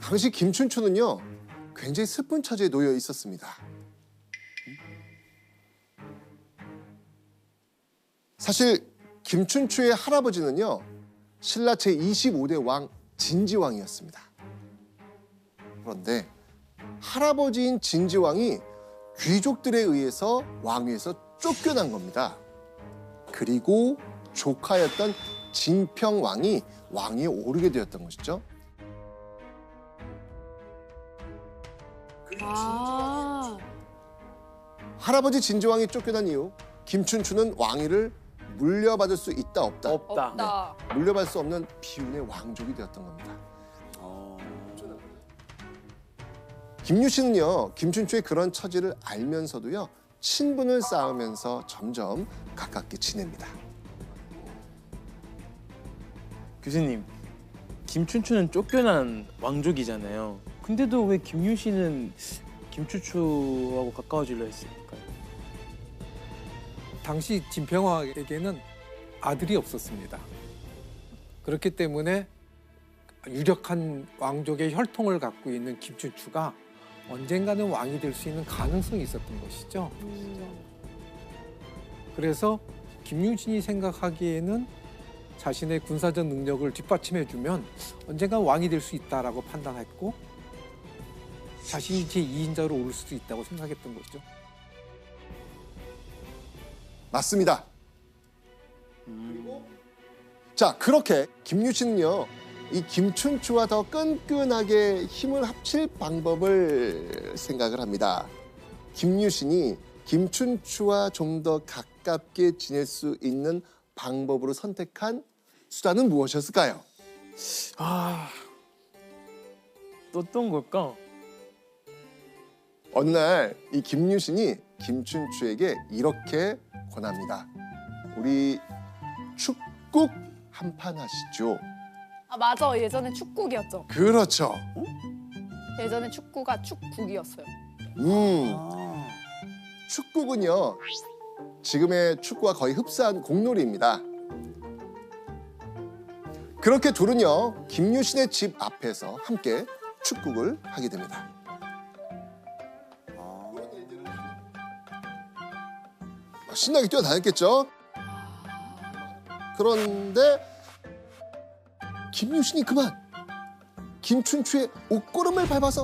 당시 김춘추는요 굉장히 슬픈 처지에 놓여 있었습니다. 사실 김춘추의 할아버지는요 신라 제25대 왕 진지왕이었습니다. 그런데 할아버지인 진지왕이 귀족들에 의해서 왕위에서 쫓겨난 겁니다. 그리고 조카였던 진평왕이 왕위에 오르게 되었던 것이죠. 아, 할아버지 진지왕이 쫓겨난 이후 김춘추는 왕위를 물려받을 수 있다 없다. 없다. 물려받을 수 없는 비운의 왕족이 되었던 겁니다. 김유신은요 김춘추의 그런 처지를 알면서도요 친분을 쌓으면서 점점 가깝게 지냅니다. 교수님, 김춘추는 쫓겨난 왕족이잖아요. 근데도 왜 김유신은 김춘추하고 가까워지려 했을까요? 당시 진평왕에게는 아들이 없었습니다. 그렇기 때문에 유력한 왕족의 혈통을 갖고 있는 김춘추가 언젠가는 왕이 될 수 있는 가능성이 있었던 것이죠. 그래서 김유신이 생각하기에는 자신의 군사적 능력을 뒷받침해주면 언젠가 왕이 될 수 있다라고 판단했고 자신이 제2인자로 오를 수도 있다고 생각했던 거죠. 맞습니다. 자 그렇게 김유신은요 이 김춘추와 더 끈끈하게 힘을 합칠 방법을 생각을 합니다. 김유신이 김춘추와 좀 더 가깝게 지낼 수 있는 방법으로 선택한 수단은 무엇이었을까요? 아, 또 어떤 걸까? 어느 날 이 김유신이 김춘추에게 이렇게 권합니다. 우리 축국 한 판 하시죠. 아, 맞아. 예전에 축국이었죠. 그렇죠. 예전에 축구가 축국이었어요. 축국은요 지금의 축구와 거의 흡사한 공놀이입니다. 그렇게 둘은요 김유신의 집 앞에서 함께 축국을 하게 됩니다. 신나게 뛰어다녔겠죠. 그런데 김유신이 그만 김춘추의 옷걸음을 밟아서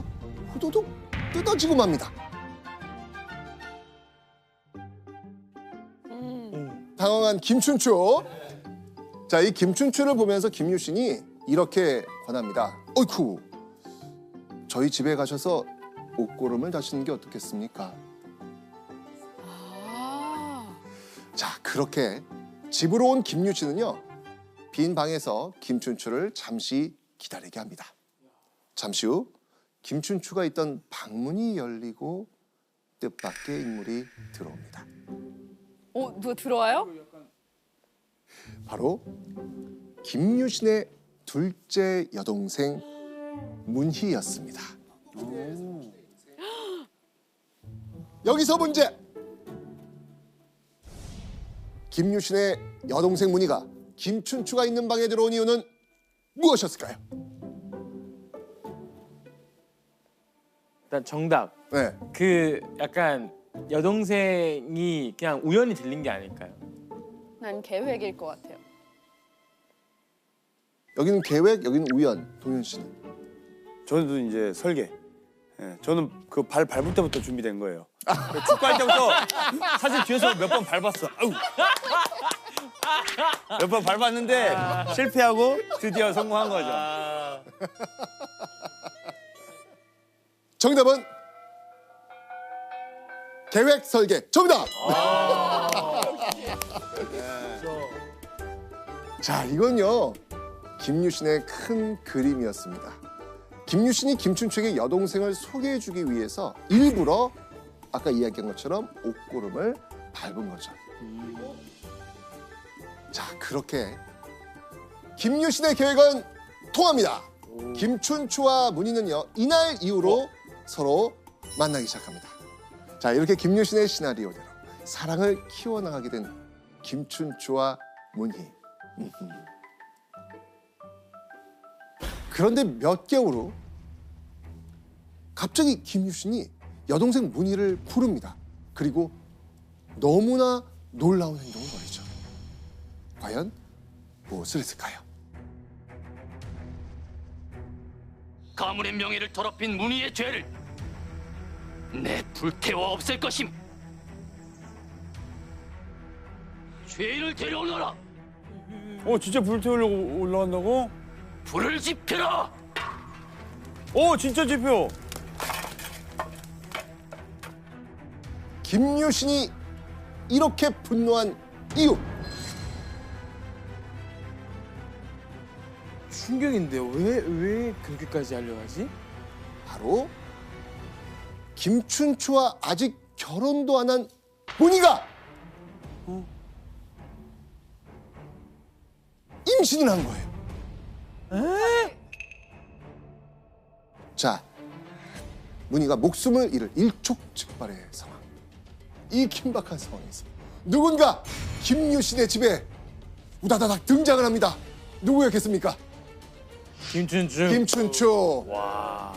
후두둑 뜯어지고 맙니다. 당황한 김춘추. 자, 이 김춘추를 보면서 김유신이 이렇게 권합니다. 어이쿠, 저희 집에 가셔서 옷걸음을 다시는 게 어떻겠습니까? 아, 자, 그렇게 집으로 온 김유신은요 빈 방에서 김춘추를 잠시 기다리게 합니다. 잠시 후 김춘추가 있던 방문이 열리고 뜻밖의 인물이 들어옵니다. 누가 들어와요? 바로 김유신의 둘째 여동생 문희였습니다. 여기서 문제! 김유신의 여동생 문희가 김춘추가 있는 방에 들어온 이유는 무엇이었을까요? 일단 정답. 네, 그 약간 여동생이 그냥 우연히 들린 게 아닐까요? 난 계획일 것 같아요. 여기는 계획, 여기는 우연. 동현 씨는? 저도 이제 설계. 예, 저는 그 발 밟을 때부터 준비된 거예요. 축구할 때부터 사실 뒤에서 몇 번 밟았어. 아우. 몇 번 밟았는데 실패하고 드디어 성공한 거죠. 정답은 계획 설계. 정답! 자, 이건요 김유신의 큰 그림이었습니다. 김유신이 김춘추에게 여동생을 소개해주기 위해서 일부러 아까 이야기한 것처럼 옷고름을 밟은 거죠. 자, 그렇게 김유신의 계획은 통합니다. 김춘추와 문희는요 이날 이후로 서로 만나기 시작합니다. 자, 이렇게 김유신의 시나리오대로 사랑을 키워나가게 된 김춘추와 문희. 그런데 몇 개월 후 갑자기 김유신이 여동생 문희를 부릅니다. 그리고 너무나 놀라운 행동을 벌이죠. 과연 무엇을 했을까요? 가문의 명예를 더럽힌 문희의 죄를 내 불태워 없앨 것임. 죄인을 데려오너라. 진짜 불태우려고 올라간다고? 불을 지펴라. 진짜 지표. 김유신이 이렇게 분노한 이유. 충격인데요. 왜 그렇게까지 하려고 하지? 바로 김춘추와 아직 결혼도 안 한 문희가 임신을 한 거예요. 자, 문희가 목숨을 잃을 일촉즉발의 상황. 이 긴박한 상황에서 누군가 김유신의 집에 우다다닥 등장을 합니다. 누구였겠습니까? 김춘추. 김춘추. 와.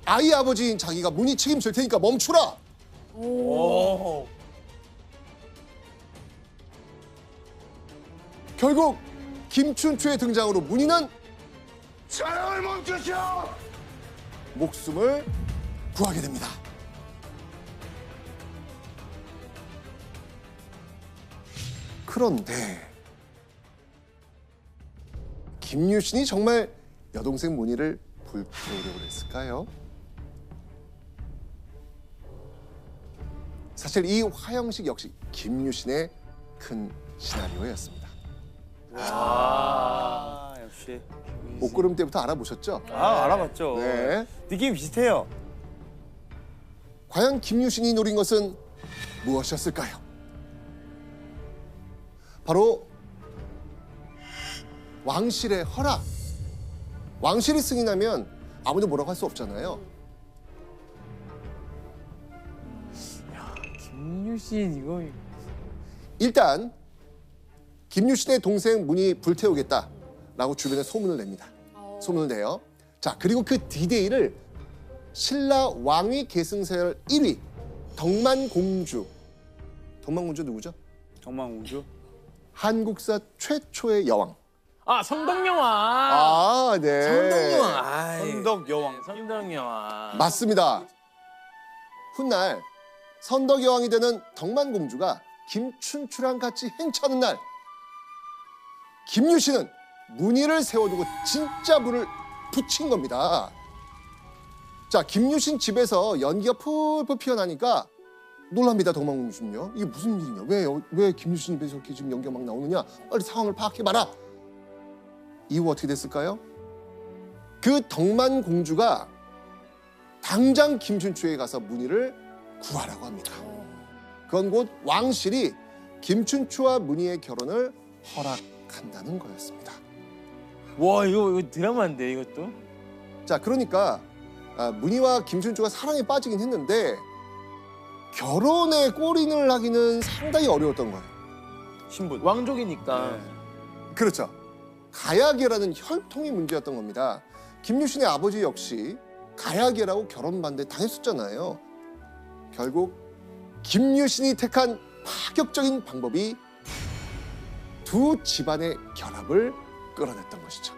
아이 아버지인 자기가 문희 책임질 테니까 멈추라. 오. 결국 김춘추의 등장으로 문희는 사랑을 멈추셔. 목숨을 구하게 됩니다. 그런데 김유신이 정말 여동생 문희를 불태우려고 했을까요? 사실 이 화형식 역시 김유신의 큰 시나리오였습니다. 역시. 목구름 때부터 알아보셨죠? 알아봤죠. 네. 느낌이 비슷해요. 과연 김유신이 노린 것은 무엇이었을까요? 바로 왕실의 허락. 왕실이 승인하면 아무도 뭐라고 할 수 없잖아요. 김유신 이거 일단 김유신의 동생 문희 불태우겠다라고 주변에 소문을 냅니다. 소문을 내요. 자, 그리고 그 디데이를 신라 왕위 계승서열 1위 덕만공주. 덕만공주 누구죠? 정망공주. 한국사 최초의 여왕. 선덕여왕. 아, 네. 선덕여왕. 아이. 선덕여왕. 선덕여왕. 맞습니다. 훗날 선덕여왕이 되는 덕만공주가 김춘추랑 같이 행차하는 날 김유신은 문희를 세워두고 진짜 불을 붙인 겁니다. 자, 김유신 집에서 연기가 풀풀 피어나니까 놀랍니다. 덕만공주는요. 이게 무슨 일이냐? 왜 김유신 집에서 이렇게 지금 연기가 막 나오느냐? 빨리 상황을 파악해봐라. 이후 어떻게 됐을까요? 그 덕만공주가 당장 김춘추에게 가서 문희를 구하라고 합니다. 그건 곧 왕실이 김춘추와 문희의 결혼을 허락한다는 거였습니다. 와 이거 드라마인데 이것도. 자, 그러니까 문희와 김춘추가 사랑에 빠지긴 했는데 결혼에 골인을 하기는 상당히 어려웠던 거예요. 신분. 왕족이니까. 그렇죠. 가야계라는 혈통이 문제였던 겁니다. 김유신의 아버지 역시 가야계라고 결혼 반대 당했었잖아요. 결국 김유신이 택한 파격적인 방법이 두 집안의 결합을 끌어냈던 것이죠.